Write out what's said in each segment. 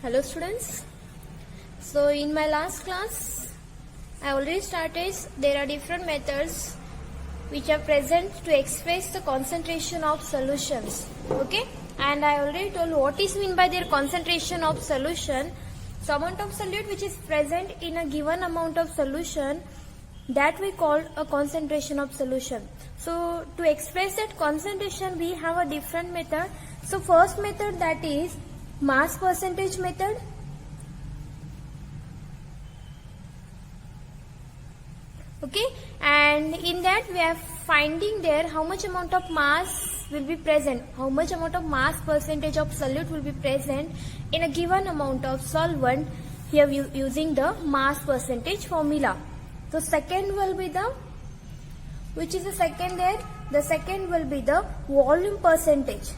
Hello students. So in my last class I already started there are different methods which are present to express the concentration of solutions. Okay, and I already told what is mean by their concentration of solution. So amount of solute which is present in a given amount of solution, that we call a concentration of solution. So to express that concentration we have a different method. So first method, that is mass percentage method. Okay, and in that we are finding there how much amount of mass will be present, how much amount of mass percentage of solute will be present in a given amount of solvent. Here we using the mass percentage formula. So second will be the, which is the second there, the second will be the volume percentage.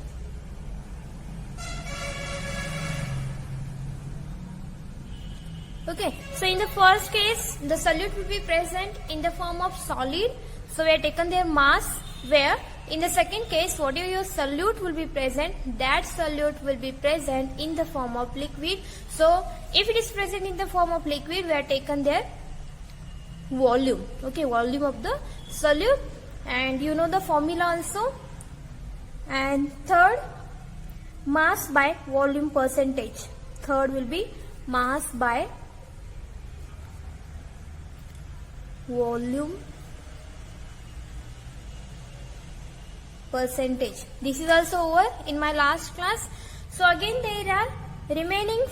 Okay, so in the first case the solute will be present in the form of solid, so we have taken their mass, where in the second case whatever your solute will be present, that solute will be present in the form of liquid. So if it is present in the form of liquid, we have taken their volume. Okay, volume of the solute, and you know the formula also. And third, mass by volume percentage. Third will be mass by volume percentage. This is also over in my last class. So again there are remaining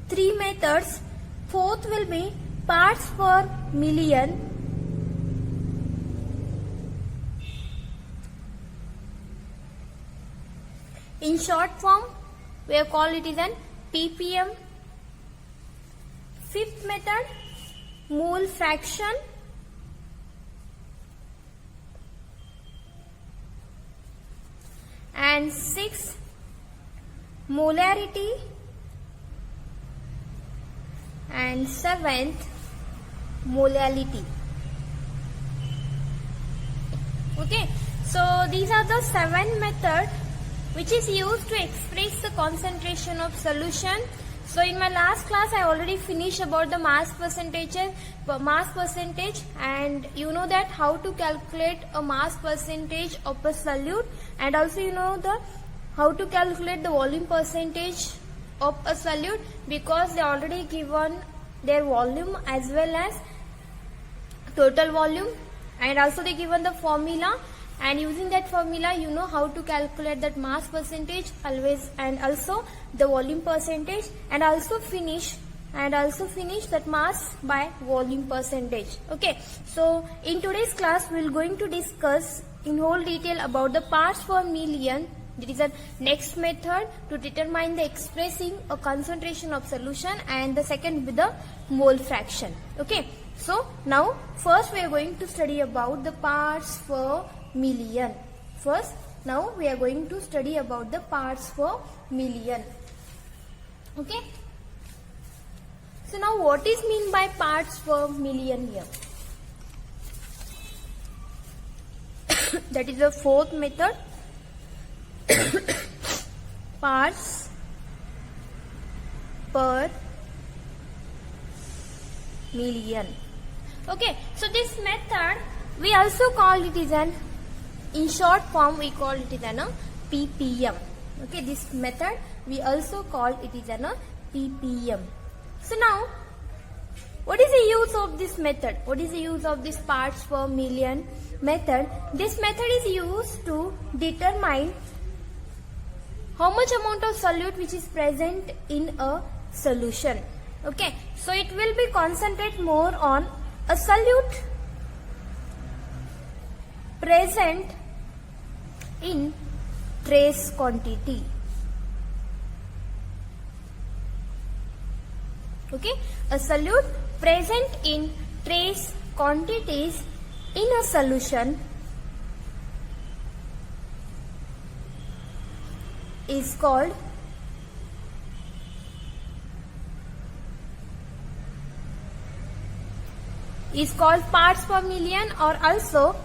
three methods. Fourth will be parts per million. In short form we have called it as an ppm. Fifth method, mole fraction. And sixth, molarity. And seventh, molality. Okay, so these are the 7 methods which is used to express the concentration of solution. So in my last class I already finished about the mass percentage, and you know that how to calculate a mass percentage of a solute, and also you know the how to calculate the volume percentage of a solute, because they already given their volume as well as total volume, and also they given the formula, and using that formula you know how to calculate that mass percentage always, and also the volume percentage, and also finish that mass by volume percentage. Okay, so in today's class we will going to discuss in whole detail about the parts per million. That is the next method to determine the expressing a concentration of solution, and the second with the mole fraction. Okay, so now first we are going to study about the parts per million. Now we are going to study about the parts per million. Okay, so now what is mean by parts per million here? That is the fourth method, parts per million. Okay, so this method we also call it is an, in short form we call it is an ppm. Okay, this method we also call it is an ppm. So now what is the use of this method? What is the use of this parts per million method? This method is used to determine how much amount of solute which is present in a solution. Okay, so it will be concentrate more on a solute present in trace quantity. Okay, a solute present in trace quantities in a solution is called parts per million, or also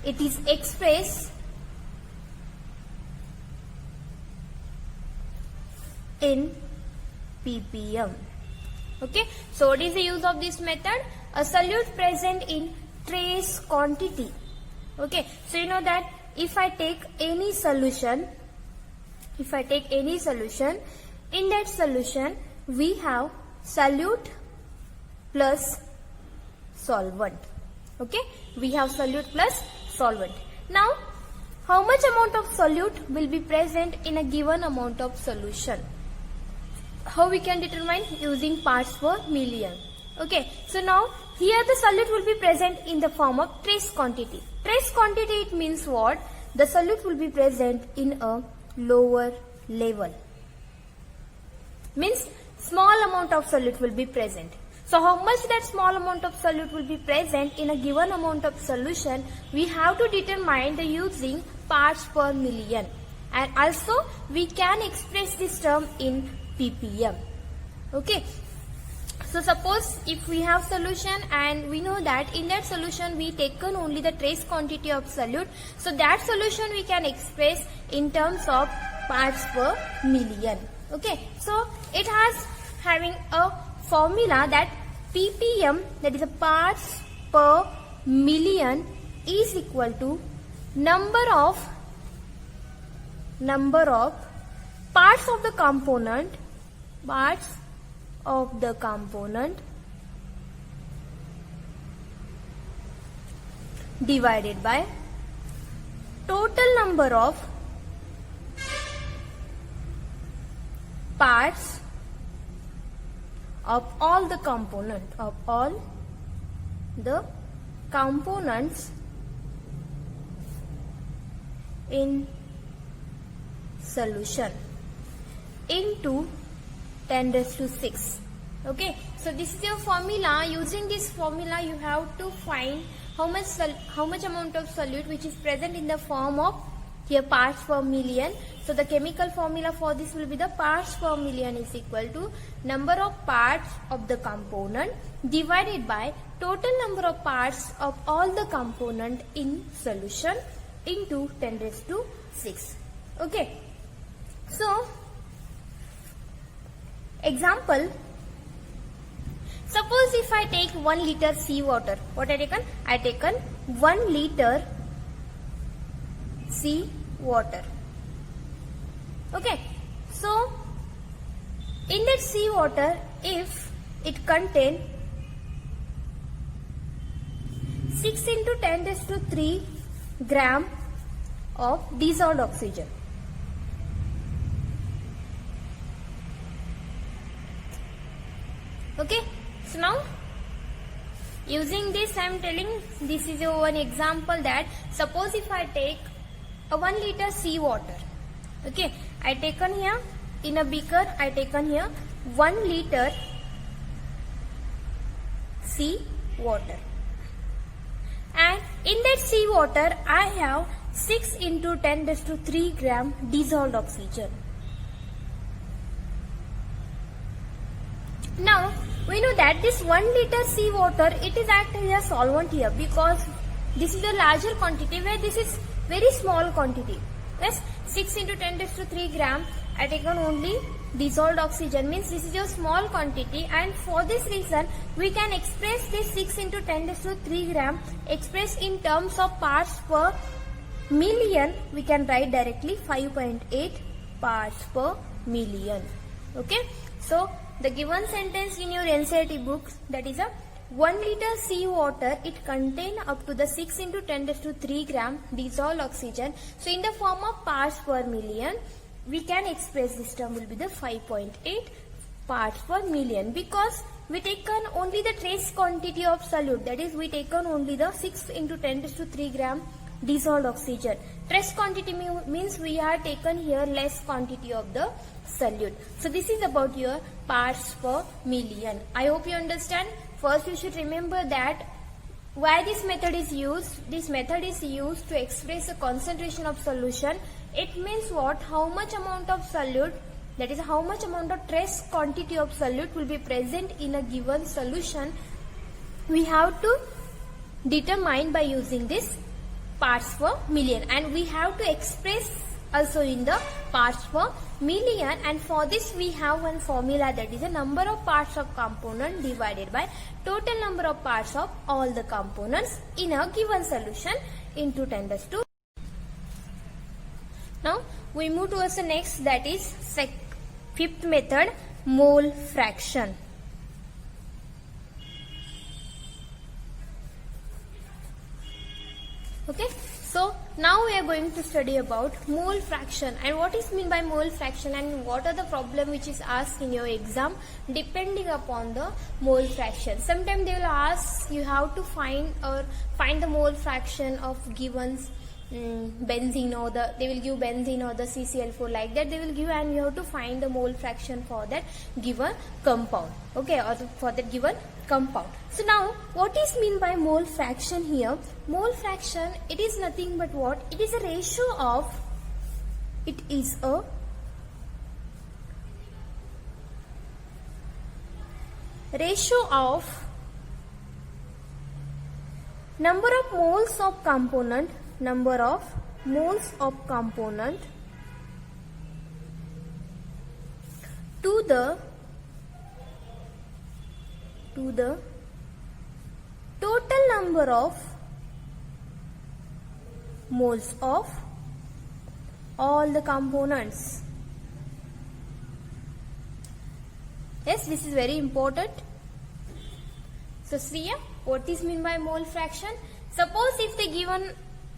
it is expressed in ppm. Okay, so what is the use of this method? A solute present in trace quantity. Okay, so you know that if I take any solution, in that solution we have solute plus solvent. Okay, we have solute plus solvent. Now, how much amount of solute will be present in a given amount of solution? How we can determine? Using parts per million. Okay, so now here the solute will be present in the form of trace quantity. Trace quantity, it means what? The solute will be present in a lower level. Means small amount of solute will be present. So how much that small amount of solute will be present in a given amount of solution, we have to determine the using parts per million. And also we can express this term in ppm. Okay, so suppose if we have solution and we know that in that solution we taken only the trace quantity of solute, so that solution we can express in terms of parts per million. Okay, so it has having a formula that ppm, that is a parts per million, is equal to number of parts of the component divided by total number of parts of all the components in solution into 10 raised to 6. Okay, so this is your formula. Using this formula you have to find how much amount of solute which is present in the form of here parts per million. So the chemical formula for this will be the parts per million is equal to number of parts of the component divided by total number of parts of all the component in solution into 10 raised to 6. Okay, so example, suppose if I take 1 liter seawater, what I taken? I taken 1 liter seawater. Okay, so in that seawater, if it contain 6 into 10 raised to 3 gram of dissolved oxygen. Okay, so now using this I am telling, this is one example that suppose if I take a 1 liter seawater. Okay, I taken here in a beaker, I taken here 1 liter seawater, and in that seawater I have 6 into 10 raised to 3 gram dissolved oxygen. Now we know that this 1 liter seawater, it is acting as a solvent here because this is a larger quantity where this is very small quantity. Yes, 6 into 10 raised to 3 gram, I taken only dissolved oxygen, means this is your small quantity, and for this reason we can express this 6 into 10 raised to 3 gram expressed in terms of parts per million. We can write directly 5.8 parts per million. Okay, so the given sentence in your NCERT book, that is a 1 liter seawater, it contain up to the 6 into 10 raised to 3 gram dissolved oxygen. So in the form of parts per million, we can express this term will be the 5.8 parts per million, because we taken only the trace quantity of solute, that is we taken only the 6 into 10 raised to 3 gram dissolved oxygen. Trace quantity means we are taken here less quantity of the solute. So this is about your parts per million. I hope you understand. First you should remember that why this method is used. This method is used to express the concentration of solution. It means what? How much amount of solute, that is how much amount of trace quantity of solute will be present in a given solution, we have to determine by using this parts per million, and we have to express also in the parts per million, and for this we have one formula, that is the number of parts of component divided by total number of parts of all the components in a given solution into 10^2. Now we move towards the next, that is fifth method, mole fraction. Okay, so now we are going to study about mole fraction and what is meant by mole fraction and what are the problem which is asked in your exam depending upon the mole fraction. Sometimes they will ask you how to find the mole fraction of given benzene, or they will give benzene or the CCl4 like that they will give, and you have to find the mole fraction for that given compound, okay, or for that given compound. So now what is mean by mole fraction here? Mole fraction, it is nothing but what? It is a ratio of number of moles of component to the total number of moles of all the components. Yes, this is very important. So see here, what is mean by mole fraction? Suppose if they given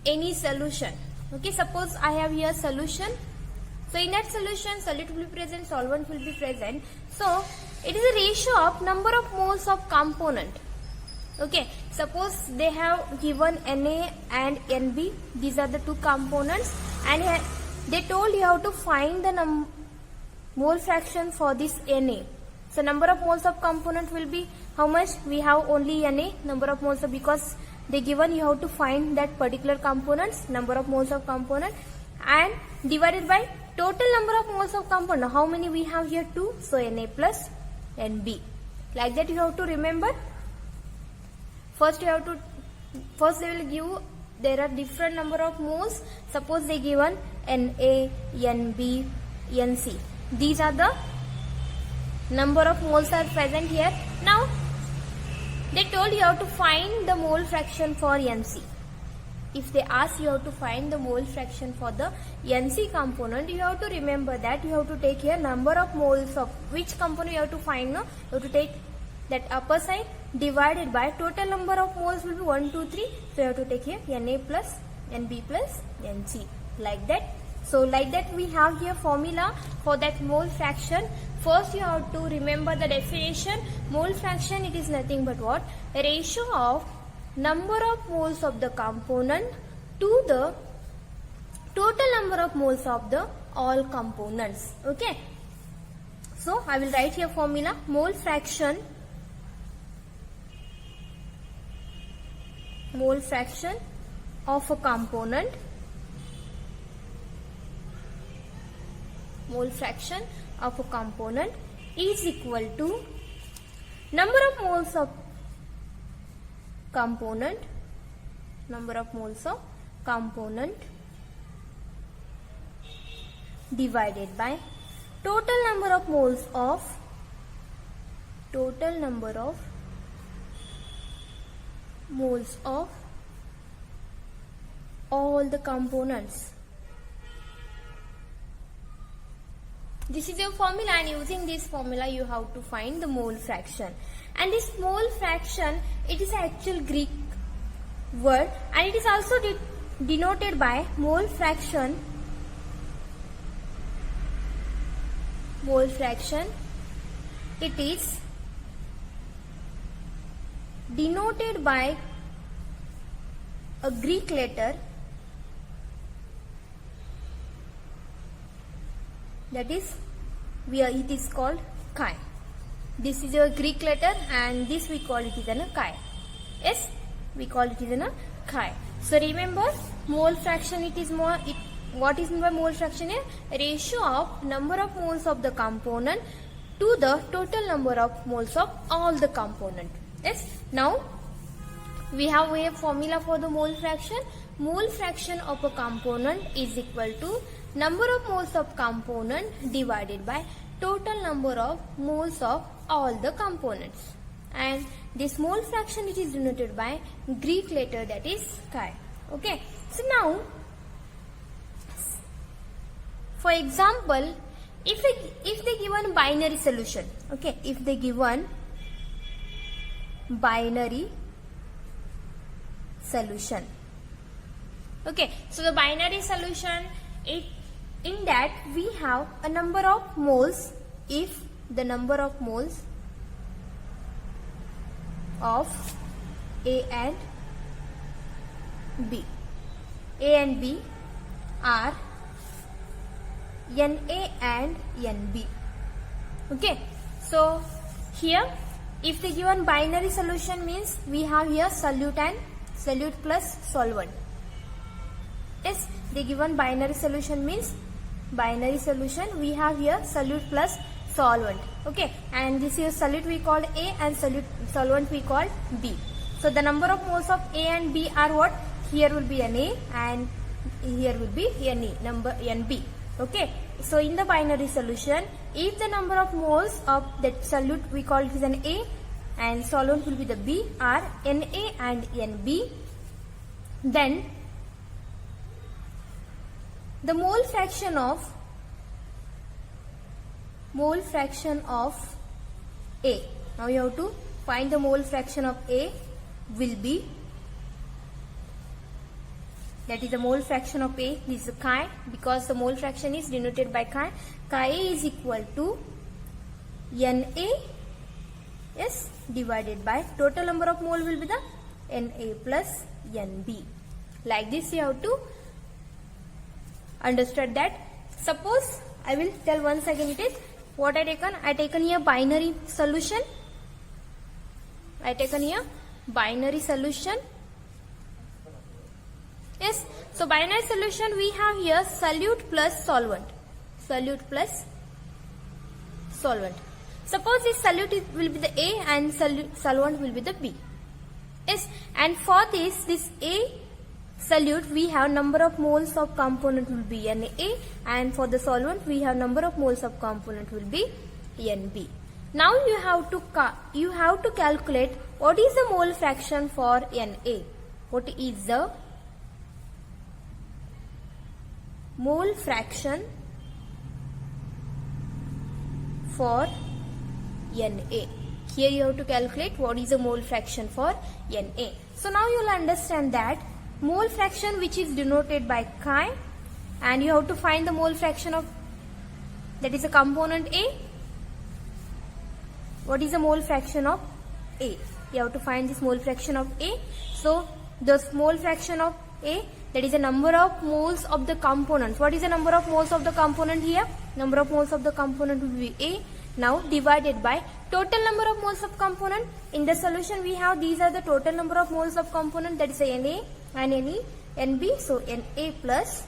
any solution, okay, suppose I have here solution. So in that solution, solute will be present, solvent will be present. So it is a ratio of number of moles of component. Okay, suppose they have given Na and Nb, these are the two components, and they told you how to find the mole fraction for this Na. So number of moles of component will be how much? We have only Na, number of moles of, because they given you how to find that particular components, number of moles of component, and divided by total number of moles of component. How many we have here? 2. So Na plus Nb. Like that you have to remember. First they will give, there are different number of moles. Suppose they given Na, Nb, Nc. These are the number of moles are present here. Now they told you how to find the mole fraction for Nc. If they ask you how to find the mole fraction for the Nc component, you have to remember that you have to take here number of moles of which component you have to find. No, you have to take that upper side divided by total number of moles will be 1, 2, 3. So you have to take here Na plus Nb plus Nc, like that. So like that we have here formula for that mole fraction. First you have to remember the definition. Mole fraction, it is nothing but what? A ratio of number of moles of the component to the total number of moles of the all components. Okay. So I will write here formula. Mole fraction of a component, is equal to number of moles of component divided by total number of moles of all the components. This is your formula, and using this formula you have to find the mole fraction. And this mole fraction, it is actual Greek word, and it is also denoted by mole fraction. It is denoted by a Greek letter, that is it is called chi. This is a Greek letter, and this we call it is a chi. Yes, we call it is a chi. So remember, mole fraction, it is more. What is meant by mole fraction? A ratio of number of moles of the component to the total number of moles of all the component. Yes. Now we have a formula for the mole fraction. Mole fraction of a component is equal to number of moles of component divided by total number of moles of all the components. And this mole fraction it is denoted by Greek letter, that is chi. Okay. So now, for example, if they given binary solution, okay, if they given binary solution, okay, so the binary solution, in that we have a number of moles. If the number of moles of A and B are Na and Nb. Okay, so here if the given binary solution means we have here solute and solute plus solvent. Yes, the given binary solution means binary solution we have here solute plus solvent. Okay, and this is solute we call A and solvent we call B. So the number of moles of A and B are what? Here will be Na and here will be Ne, number Nb. Okay, so in the binary solution, if the number of moles of that solute we call it is an A and solvent will be the B are Na and Nb, then the mole fraction of A. Now you have to find the mole fraction of A will be, that is the mole fraction of A, this is chi, because the mole fraction is denoted by chi. Chi A is equal to Na, yes, divided by total number of mole will be the Na plus Nb. Like this you have to understand that. Suppose I will tell once again it is what I taken here binary solution. I taken here binary solution. Yes, so binary solution we have here solute plus solvent. Solute plus solvent. Suppose this solute will be the A and solvent will be the B. Yes, and for this A solute we have number of moles of component will be Na, and for the solvent we have number of moles of component will be Nb. Now you have to calculate what is the mole fraction for Na. What is the mole fraction for Na? Here you have to calculate what is the mole fraction for Na. So now you will understand that mole fraction which is denoted by chi, and you have to find the mole fraction of, that is a component A. What is the mole fraction of A? You have to find this mole fraction of A. So the mole fraction of A, that is the number of moles of the components. What is the number of moles of the component here? Number of moles of the component will be A. Now divided by total number of moles of component. In the solution we have these are the total number of moles of component, that is Na and Ne, Nb. So Na plus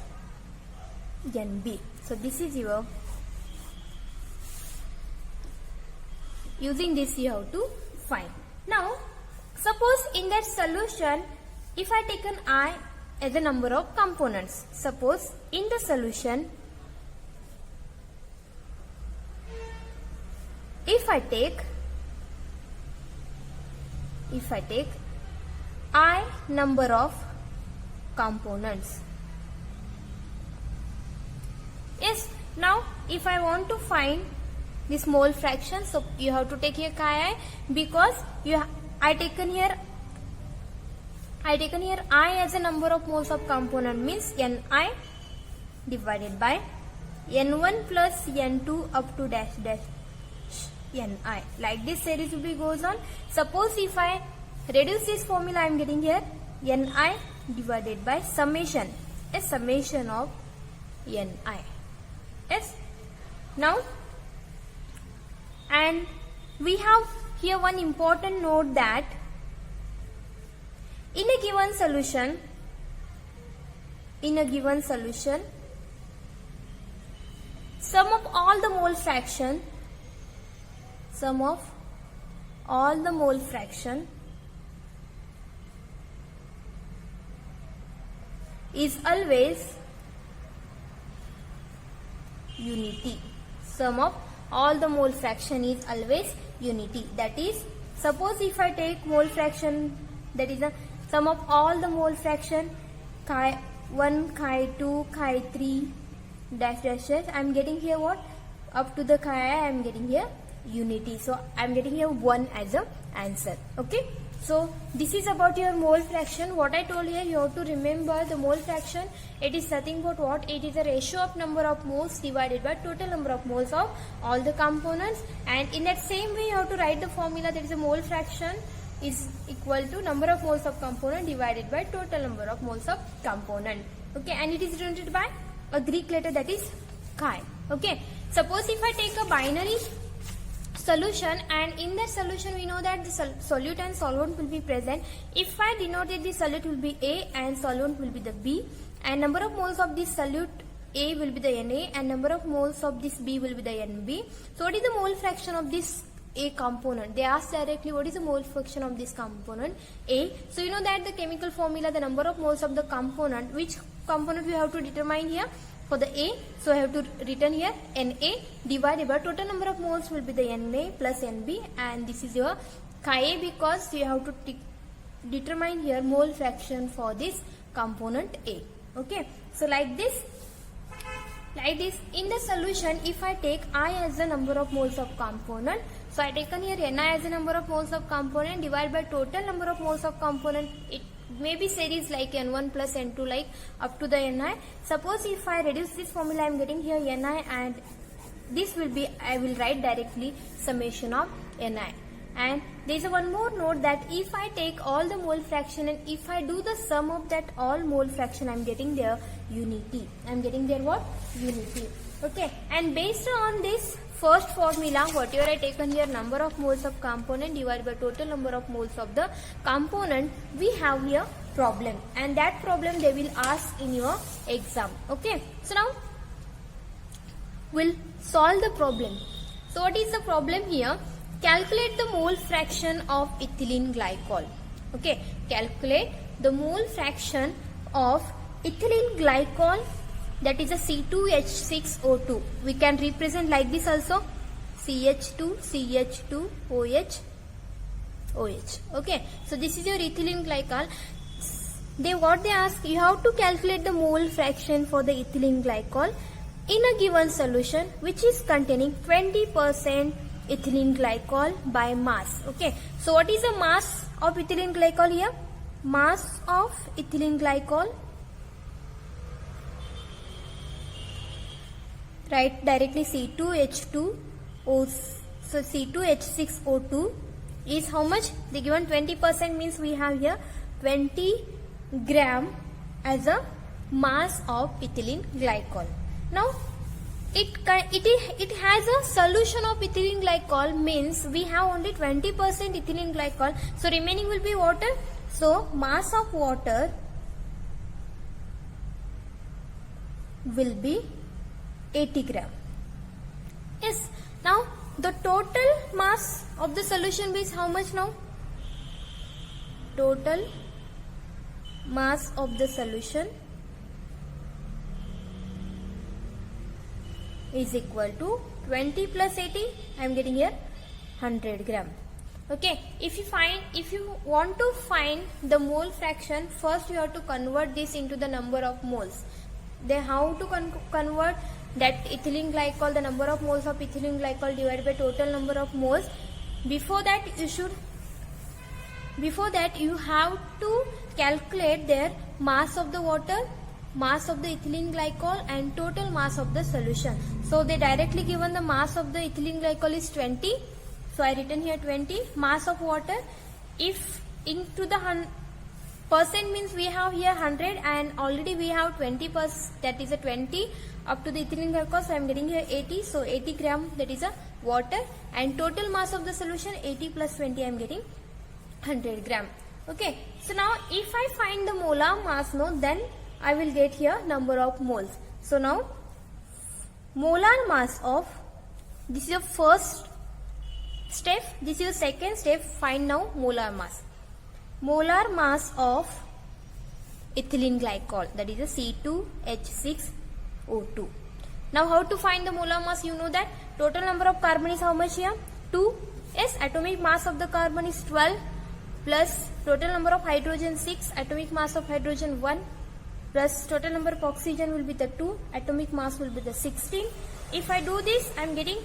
Nb. So this is your, using this you have to find. Now suppose in that solution if I taken I as the number of components. Suppose in the solution if I take I number of components. Yes, now if I want to find this mole fraction, so you have to take here chi I, because I taken here I as a number of moles of component means Ni divided by N1 plus N2 up to dash dash Ni. Like this series will be goes on. Suppose if I reduce this formula, I am getting here Ni divided by summation, a summation of Ni. Yes. Now, and we have here one important note that in a given solution, sum of all the mole fraction is always unity. Sum of all the mole fraction is always unity. That is, suppose if I take mole fraction, that is the sum of all the mole fraction chi 1, chi 2, chi 3 dash dash dash. I am getting here what? Up to the chi I am getting here unity. So I am getting here 1 as a answer. Okay. So this is about your mole fraction. What I told here, you have to remember the mole fraction. It is nothing but what? It is a ratio of number of moles divided by total number of moles of all the components. And in that same way, you have to write the formula, that is a mole fraction is equal to number of moles of component divided by total number of moles of component. Okay, and it is denoted by a Greek letter, that is chi. Okay, suppose if I take a binary solution, and in that solution we know that the solute and solvent will be present. If I denoted the solute will be A and solvent will be the B, and number of moles of this solute A will be the Na and number of moles of this B will be the Nb. So what is the mole fraction of this A component? They ask directly what is the mole fraction of this component A. So you know that the chemical formula, the number of moles of the component, which component we have to determine here? For the A, so I have to written here Na divided by total number of moles will be the Na plus Nb, and this is your chi A, because you have to determine here mole fraction for this component A. Okay, so like this in the solution, if I take I as the number of moles of component, so I taken here Ni as the number of moles of component divided by total number of moles of component. It may be series like N1 plus N2, like up to the Ni. Suppose if I reduce this formula, I am getting here Ni, and this will be, I will write directly summation of Ni. And there is one more note, that if I take all the mole fraction and if I do the sum of that all mole fraction, I am getting there unity. I am getting there what? Unity. Okay, and based on this first formula, whatever I taken here, number of moles of component divided by total number of moles of the component, we have here problem, and that problem they will ask in your exam. Okay, so now we'll solve the problem. So what is the problem here? Calculate the mole fraction of ethylene glycol. Okay, calculate the mole fraction of ethylene glycol, that is a C2H6O2. We can represent like this also, CH2, CH2, OH, OH. Okay, so this is your ethylene glycol. What they ask, you have to calculate the mole fraction for the ethylene glycol in a given solution which is containing 20% ethylene glycol by mass. Okay, so what is the mass of ethylene glycol here? Mass of ethylene glycol, write directly C2H2O, so C2H6O2 is how much? The given 20% means we have here 20 gram as a mass of ethylene glycol. Now it has a solution of ethylene glycol, means we have only 20% ethylene glycol, so remaining will be water. So mass of water will be 80 gram. Yes, now the total mass of the solution is how much now? Total mass of the solution is equal to 20 plus 80, I am getting here 100 gram. Okay, if you want to find the mole fraction, first you have to convert this into the number of moles. Then how to convert that ethylene glycol, the number of moles of ethylene glycol divided by total number of moles? Before that you have to calculate their mass of the water, mass of the ethylene glycol, and total mass of the solution. So they directly given the mass of the ethylene glycol is 20. So I written here 20. Mass of water, if into the percent means we have here 100, and already we have 20%, that is a 20 up to the ethylene glycol. So I am getting here 80. So 80 gram, that is a water, and total mass of the solution 80 plus 20, I am getting 100 gram. Okay, so now if I find the molar mass, then I will get here number of moles. So now molar mass of, this is your first step, this is your second step, find now molar mass. Molar mass of ethylene glycol, that is a C2H6O2. Now how to find the molar mass? You know that total number of carbon is how much here? 2. Yes, atomic mass of the carbon is 12 plus total number of hydrogen 6, atomic mass of hydrogen 1 plus total number of oxygen will be the 2, atomic mass will be the 16. If I do this, I am getting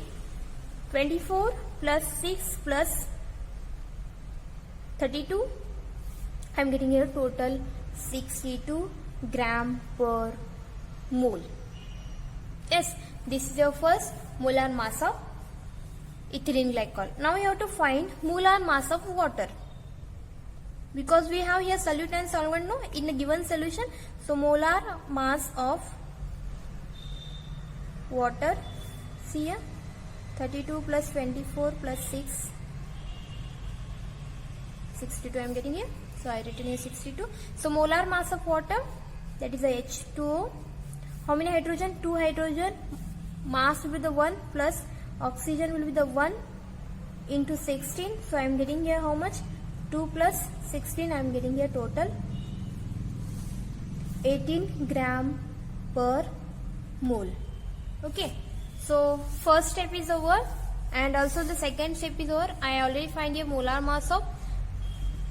24 plus 6 plus 32. I am getting here total 62 gram per mole. Yes, this is your first molar mass of ethylene glycol. Now we have to find molar mass of water. Because we have here solute and solvent no in a given solution. So molar mass of water, see here 32 plus 24 plus 6, 62 I am getting here. So I written here 62. So molar mass of water, that is a H2O. How many hydrogen? 2 hydrogen. Mass will be the 1 plus oxygen will be the 1 into 16. So I am getting here how much? 2 plus 16 I am getting here total 18 gram per mole. Okay. So first step is over and also the second step is over. I already find here molar mass of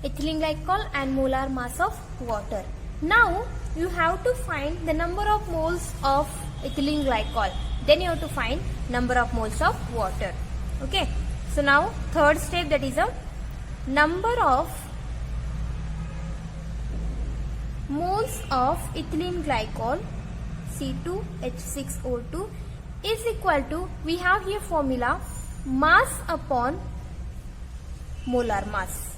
ethylene glycol and molar mass of water. Now you have to find the number of moles of ethylene glycol. Then you have to find number of moles of water. Okay. So now third step, that is a number of moles of ethylene glycol C2H6O2 is equal to, we have here formula, mass upon molar mass.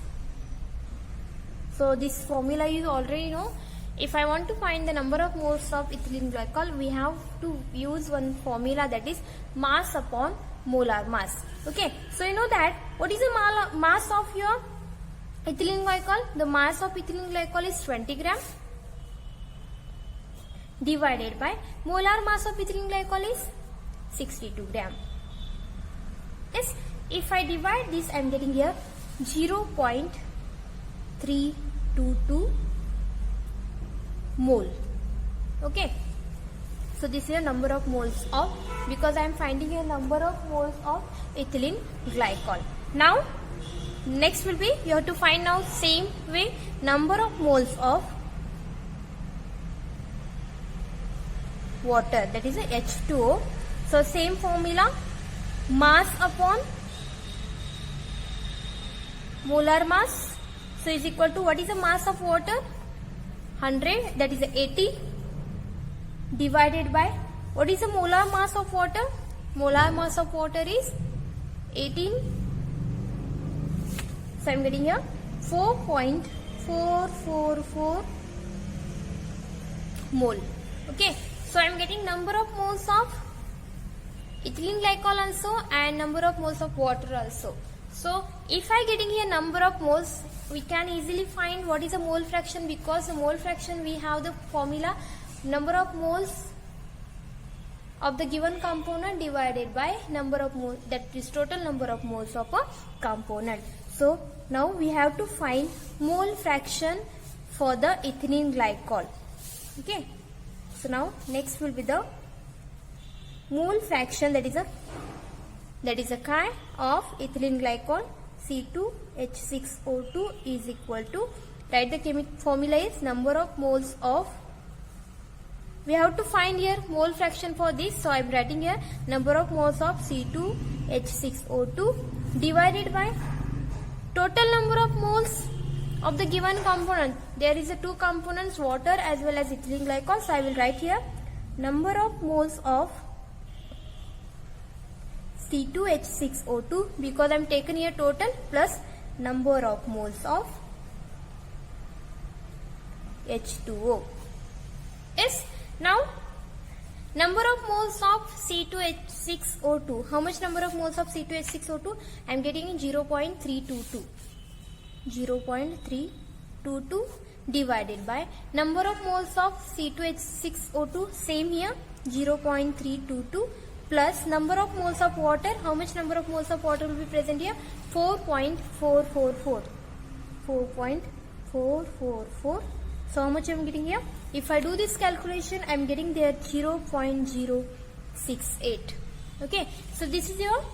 So this formula you already know. If I want to find the number of moles of ethylene glycol, we have to use one formula, that is mass upon molar mass. Okay, so you know that what is the mass of your ethylene glycol? The mass of ethylene glycol is 20 gram divided by molar mass of ethylene glycol is 62 gram. Yes, if I divide this, I am getting here 0.322 mole. Okay, so this is a number of moles of, because I am finding a number of moles of ethylene glycol. Now next will be, you have to find now same way number of moles of water, that is a H2O. So same formula, mass upon molar mass, so is equal to, what is the mass of water? 100, that is 80 divided by, what is the molar mass of water? Molar mass of water is 18. So I am getting here 4.444 mole. Okay, so I am getting number of moles of ethylene glycol also and number of moles of water also. So if I getting here number of moles, we can easily find what is the mole fraction, because the mole fraction we have the formula number of moles of the given component divided by number of moles, that is total number of moles of a component. So now we have to find mole fraction for the ethylene glycol. Okay, so now next will be the mole fraction, that is a chi of ethylene glycol C2H6O2 is equal to, write the chemical formula is number of moles of, we have to find here mole fraction for this, so I am writing here number of moles of C2H6O2 divided by total number of moles of the given component. There is a two components, water as well as ethylene glycol, so I will write here number of moles of C2H6O2, because I am taken here total, plus number of moles of H2O. Yes, now number of moles of C2H6O2. How much number of moles of C2H6O2? I am getting in 0.322. 0.322 divided by number of moles of C2H6O2, same here 0.322, plus number of moles of water. How much number of moles of water will be present here? 4.444. 4.444. So how much I am getting here? If I do this calculation, I am getting there 0.0 0.68. Okay, so this is your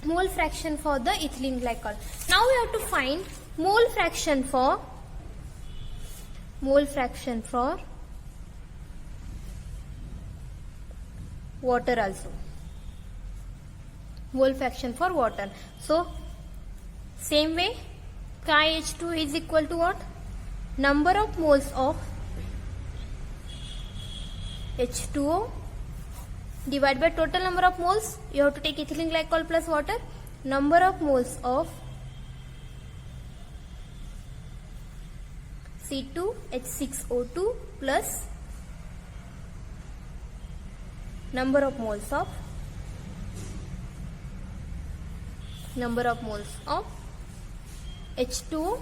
mole fraction for the ethylene glycol. Now we have to find mole fraction for water also. Mole fraction for water. So same way, Chi H2 is equal to what? Number of moles of H2O divided by total number of moles. You have to take ethylene glycol plus water. Number of moles of C2H6O2 plus number of moles of H2O.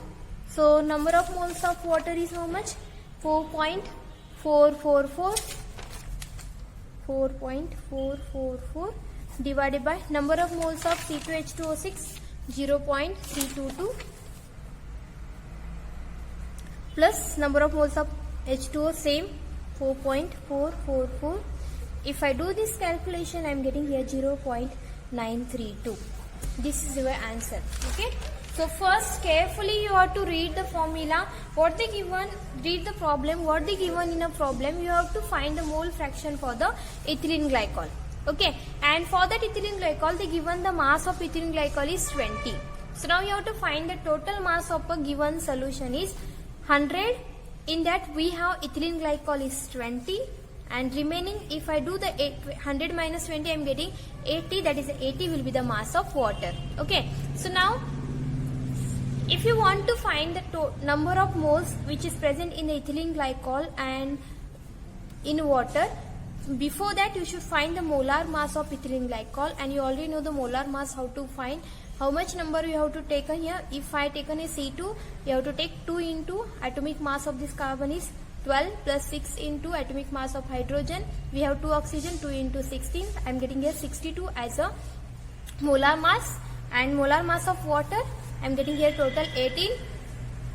So number of moles of water is how much? 4.444 divided by number of moles of C2H2O6 0.322 plus number of moles of H2O same 4.444. If I do this calculation, I am getting here 0.932. This is your answer. Okay. So first carefully you have to read the formula, what they given, read the problem, what they given in a problem. You have to find the mole fraction for the ethylene glycol. Okay, and for that ethylene glycol they given the mass of ethylene glycol is 20. So now you have to find the total mass of a given solution is 100. In that we have ethylene glycol is 20 and remaining, if I do the 100 minus 20, I am getting 80, that is 80 will be the mass of water. Okay, so now if you want to find the number of moles which is present in the ethylene glycol and in water, before that you should find the molar mass of ethylene glycol, and you already know the molar mass, how to find, how much number you have to take here. If I taken a C2, you have to take 2 into atomic mass of this carbon is 12 plus 6 into atomic mass of hydrogen. We have 2 oxygen, 2 into 16. I am getting here 62 as a molar mass, and molar mass of water I am getting here total 18.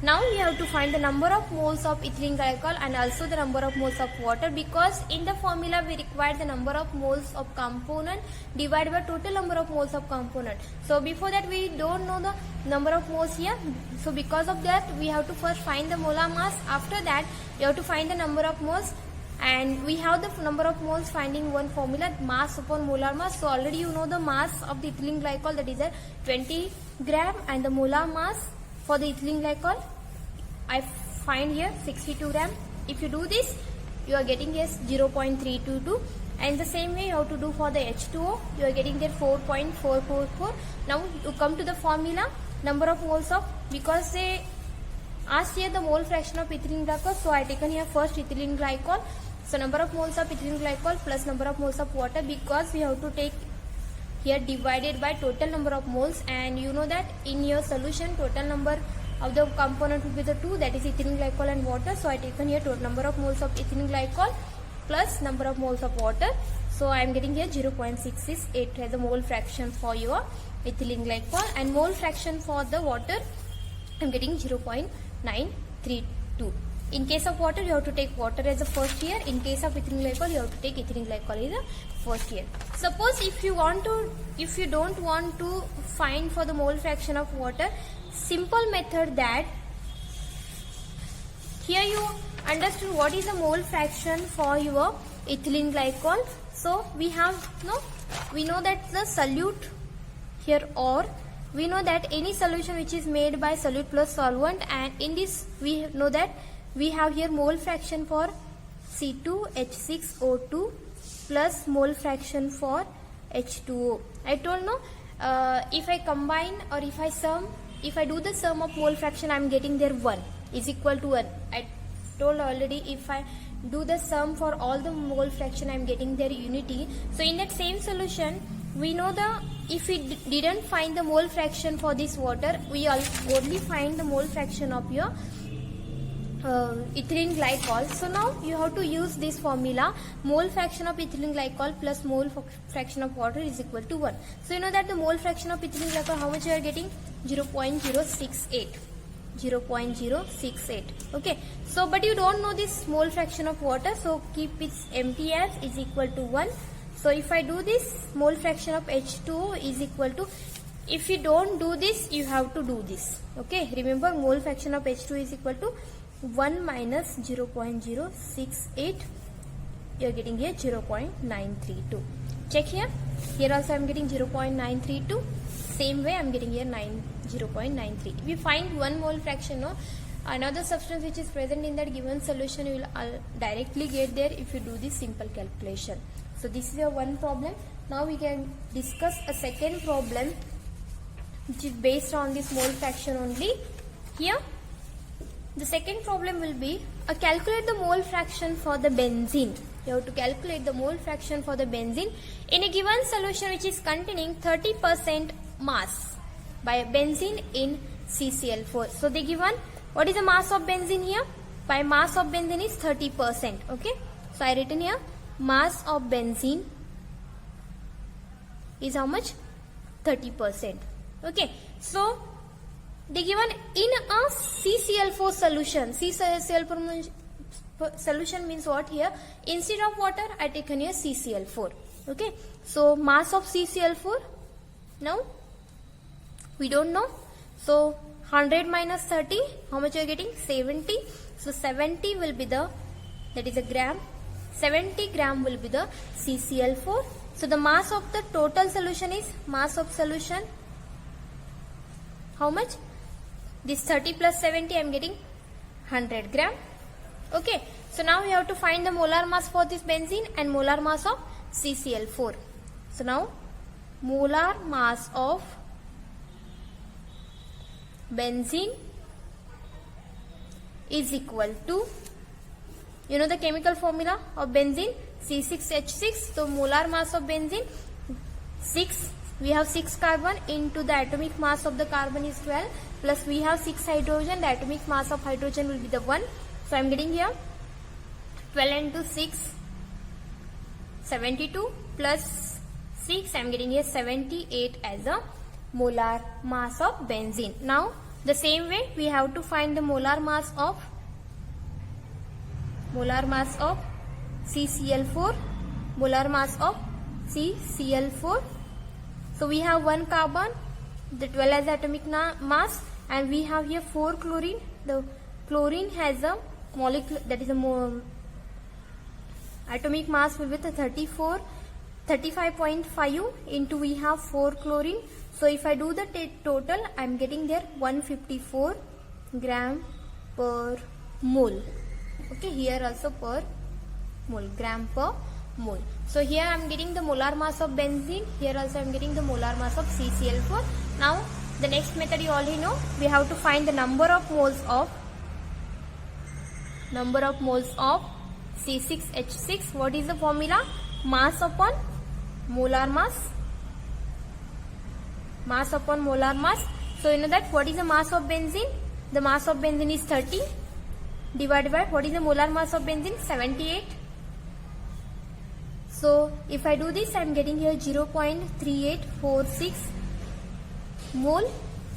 Now you have to find the number of moles of ethylene glycol and also the number of moles of water, because in the formula we require the number of moles of component divided by total number of moles of component. So before that we don't know the number of moles here. So because of that we have to first find the molar mass. After that you have to find the number of moles, and we have the number of moles finding one formula, mass upon molar mass. So already you know the mass of the ethylene glycol, that is a 20 gram, and the molar mass for the ethylene glycol I find here 62 gram. If you do this, you are getting here 0.322, and the same way you have to do for the H2O. You are getting there 4.444. Now you come to the formula, number of moles of, because they asked here the mole fraction of ethylene glycol, so I taken here first ethylene glycol. So number of moles of ethylene glycol plus number of moles of water, because we have to take here divided by total number of moles, and you know that in your solution total number of the component will be the 2, that is ethylene glycol and water. So I taken here total number of moles of ethylene glycol plus number of moles of water. So I am getting here 0.668 as the mole fraction for your ethylene glycol, and mole fraction for the water I am getting 0.932. In case of water, you have to take water as the first year. In case of ethylene glycol, you have to take ethylene glycol as the first year. Suppose if you don't want to find for the mole fraction of water, simple method that here you understood what is the mole fraction for your ethylene glycol. So we know that the solute here, or we know that any solution which is made by solute plus solvent, and in this we know that we have here mole fraction for C2H6O2 plus mole fraction for H2O. I told no, if I combine or if I sum, if I do the sum of mole fraction, I am getting there 1 is equal to 1. I told already, if I do the sum for all the mole fraction, I am getting their unity. So in that same solution, we know if we didn't find the mole fraction for this water, we only find the mole fraction of your ethylene glycol. So now you have to use this formula, mole fraction of ethylene glycol plus mole fraction of water is equal to 1. So you know that the mole fraction of ethylene glycol, how much you are getting? 0.068. Okay, so but you don't know this mole fraction of water, so keep it empty as is equal to 1. So if I do this, mole fraction of H2O is equal to, if you don't do this, you have to do this. Okay, remember mole fraction of H2 is equal to 1 minus 0.068. You are getting here 0.932. Check here. Here also I am getting 0.932. Same way I am getting here 0.93. If you find one mole fraction, no, another substance which is present in that given solution, you will directly get there if you do this simple calculation. So this is your one problem. Now we can discuss a second problem which is based on this mole fraction only. Here the second problem will be calculate the mole fraction for the benzene. You have to calculate the mole fraction for the benzene in a given solution which is containing 30% mass by benzene in CCl4. So they given, what is the mass of benzene here? By mass of benzene is 30%. Okay, so I written here mass of benzene is how much? 30%. Okay, so they given in a CCl4 solution. CCl4 solution means what here? Instead of water, I taken here CCl4. Okay, so mass of CCl4, now we don't know. So 100 minus 30, how much you are getting? 70. So 70 will be the, that is a gram. 70 gram will be the CCl4. So the mass of the total solution is, mass of solution, how much? This 30 plus 70, I am getting 100 gram. Okay, so now we have to find the molar mass for this benzene and molar mass of CCl4. So now molar mass of benzene is equal to, you know the chemical formula of benzene, C6H6. So molar mass of benzene 6, we have 6 carbon into the atomic mass of the carbon is 12, plus we have 6 hydrogen, the atomic mass of hydrogen will be the 1. So I am getting here 12 into 6, 72, plus 6, I am getting here 78 as a molar mass of benzene. Now the same way we have to find the molar mass of CCl4, molar mass of CCl4. So we have 1 carbon, the 12 as atomic mass, and we have here 4 chlorine. The chlorine has a molecule, that is a atomic mass will be the 35.5 into we have 4 chlorine. So if I do the total, I am getting there 154 gram per mole. Okay, here also per mole, gram per mole. So here I am getting the molar mass of benzene, here also I am getting the molar mass of CCl4. Now the next method you already know, we have to find the number of moles of C6H6. What is the formula? Mass upon molar mass. Mass upon molar mass. So you know that what is the mass of benzene? The mass of benzene is 30 divided by what is the molar mass of benzene? 78. So if I do this, I am getting here 0.3846 mole.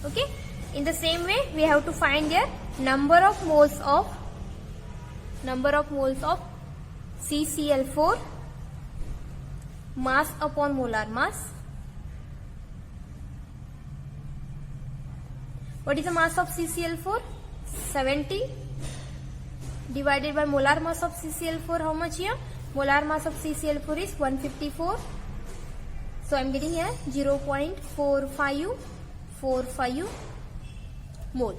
Okay. In the same way, we have to find their number of moles of CCl4, mass upon molar mass. What is the mass of CCl4? 70 divided by molar mass of CCl4, how much here? Molar mass of CCl4 is 154. So I am getting here 0.4545 mole.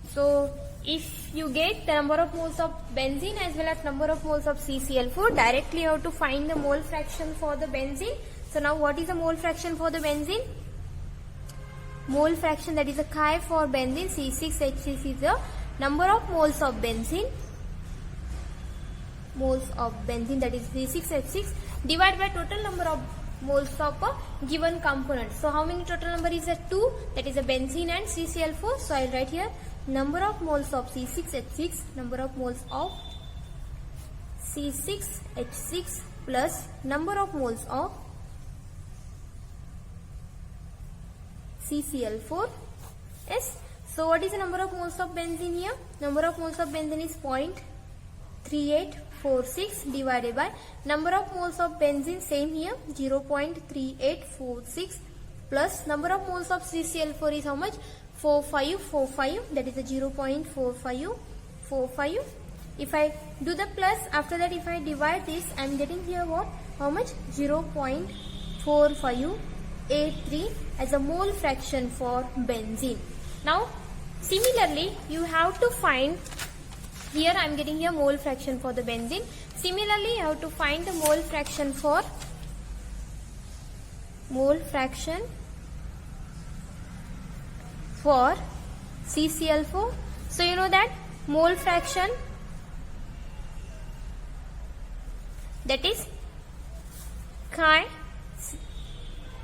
So if you get the number of moles of benzene as well as number of moles of CCl4, directly you have to find the mole fraction for the benzene. So now what is the mole fraction for the benzene? Mole fraction, that is a chi for benzene, C6H6 is the number of moles of benzene, that is C6H6 divided by total number of moles of a given component. So how many total number is there? 2, that is a benzene and CCl4. So I will write here number of moles of C6H6, number of moles of C6H6 plus number of moles of CCl4. Yes. So what is the number of moles of benzene here? Number of moles of benzene is 0.38 0.3846 divided by number of moles of benzene, same here 0.3846 plus number of moles of CCl4 is how much? 4545, that is a 0.4545. If I do the plus, after that if I divide this, I am getting here what? How much? 0.4583 as a mole fraction for benzene. Now similarly you have to find, here I am getting here mole fraction for the benzene. Similarly you have to find the mole fraction for CCl4. So you know that mole fraction, that is chi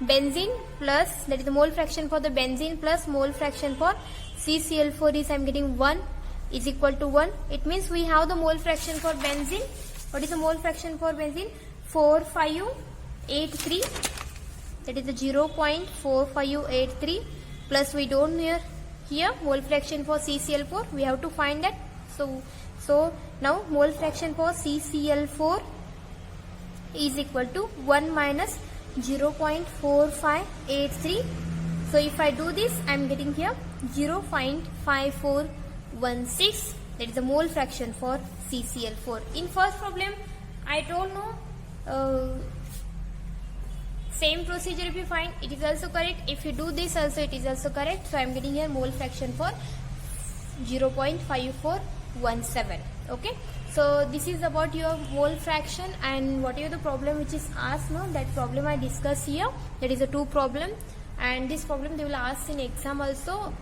benzene plus, that is the mole fraction for the benzene plus mole fraction for CCl4 is I am getting 1 is equal to 1. It means we have the mole fraction for benzene. What is the mole fraction for benzene? 4583, that is the 0.4583 plus we don't know here mole fraction for CCl4, we have to find that. So now mole fraction for CCl4 is equal to 1 minus 0.4583. So if I do this, I am getting here 0.5416, that is the mole fraction for CCl4. In first problem I don't know, same procedure if you find, it is also correct. If you do this also, it is also correct. So I am getting here mole fraction for 0.5417. Okay, so this is about your mole fraction, and whatever the problem which is asked, no, that problem I discuss here, that is a 2 problem, and this problem they will ask in exam also.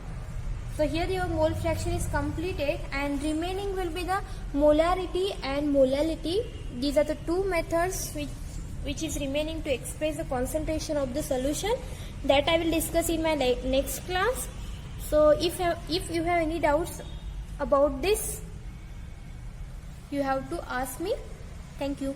So here your mole fraction is completed, and remaining will be the molarity and molality. These are the 2 methods which is remaining to express the concentration of the solution, that I will discuss in my next class. So if you have any doubts about this, you have to ask me. Thank you.